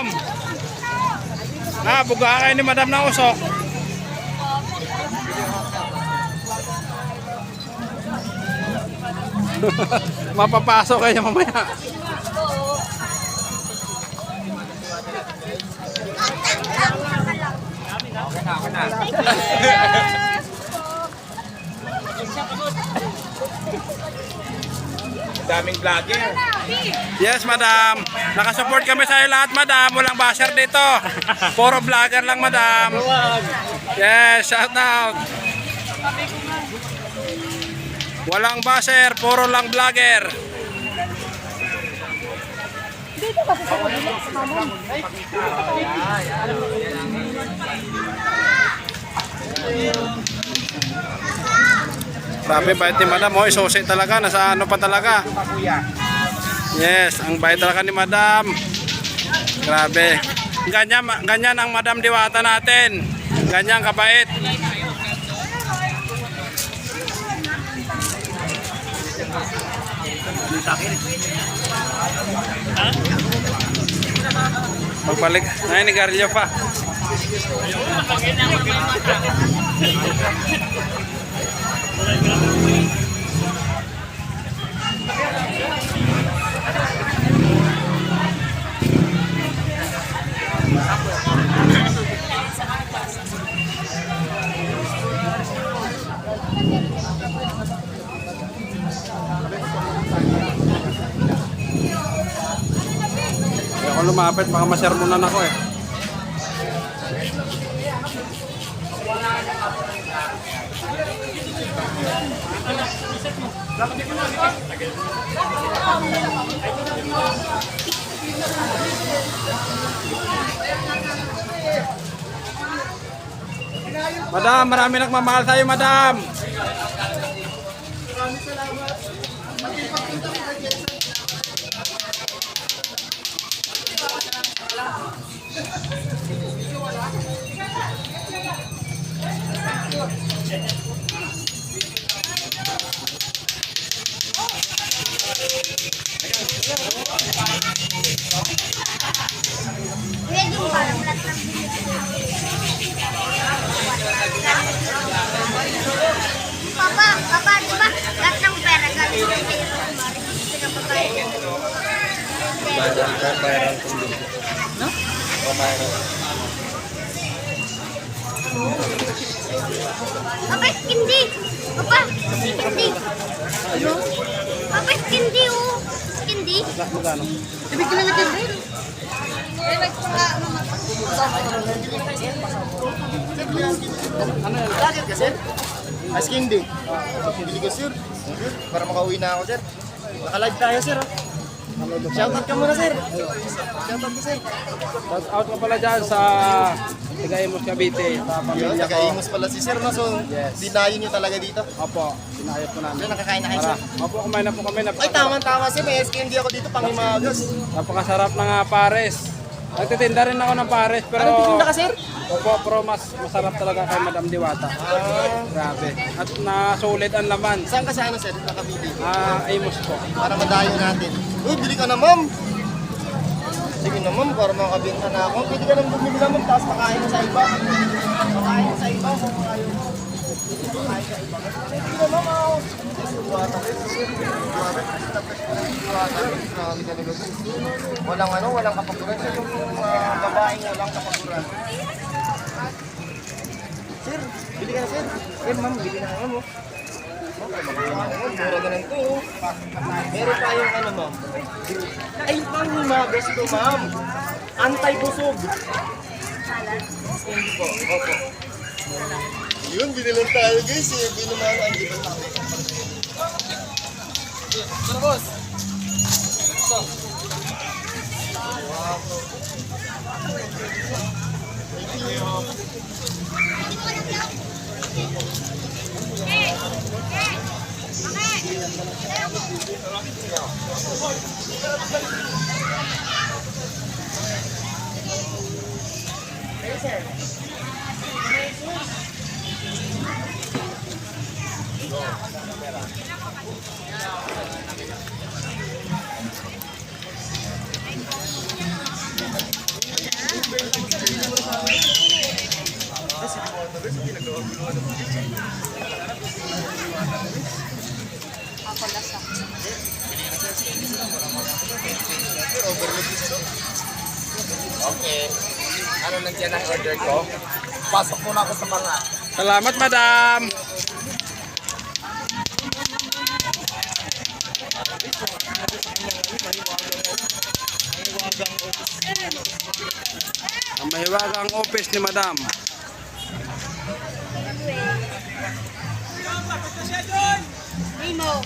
madam. Buga kayo ni madam ng usok. Mapapasok kayo mamaya. Daming vlogger. Yes, madam. Nakasupport kami sa lahat, madam. Walang basher dito. Puro vlogger lang, madam. Yes, shout out. Walang basher, puro lang vlogger. Dito kasi sa kabila sa mamon. Grabe, bait ni madam. Oh, isusi talaga. Nasa ano pa talaga. Yes, ang bait talaga ni madam. Grabe. Ganyan ang madam Diwata natin. Ganyan kabait. Magbalik. Nanigaryo pa. Ako lumapit, baka masermonan ako eh. Madam, marami nagmamahal sa'yo, madam. Maraming salamat. Magpapagpunta kita dyan sa... Papa, di ba? Lahat ng pera galing sa pera. Pinapagay. No? Papa, hindi. Papa, hindi. Ano? Papa, hindi oh. Hindi. Magkano? Ibig ko lang hindi. Eh, nagpaka, Ano yan? Bakit ka, sir? Asking din. Bili ko, sir. Para makauwi na ako, sir. Naka-live tayo, sir. Shoutout ka muna, sir. Shoutout ka, sir. Shout out ka pala dyan sa Tagaimos Cavite, sa Yun, pamilya ko. nag-aimos pala si sir, no? So, Yes. dinayo niyo talaga dito. Opo, sinayap ko namin. Sir, nakakain na kayo, sir. Opo, kumain na po kami. Ay, tama-tama, sir. May SKND ako dito, Pangimagas. Napakasarap ng pares. Nagtitinda rin ako ng pares, pero... Anong titinda ka, sir? Opo, pero mas masarap talaga kay Madam Diwata. Grabe. At nasulit ang laman. Saan ka sa ano, sir? Nakabili. Amos po. Para madayo natin. Uy, bili ka na, ma'am. Sige na, ma'am, para makabinta na ako. Pwede ka nang bumili na, ma'am, tapos makain mo sa iba. Makain mo sa iba, kung ayaw mo. Makain sa iba. Sige na, ma'am, ako. Walang ano, walang kapaguran. Sir, yung babaeng walang kapaguran. Sir, bili ka na, sir. Sir, ma'am, bili na nga, ma'am. Mura na lang ito. Meron tayong ano, ma'am. Ay, Pangimagas ito, ma'am. Anti-busog. Hindi po. Opo. Yun, binilang tayo, guys. Binumahan ang gipin natin. Ano, boss? So. Wow. Thank you. palasa. Okay. Ano nandiyan ang order ko? Pasok muna ako sa mga. Salamat, madam. Ang mahiwagang office ni madam. Nemo.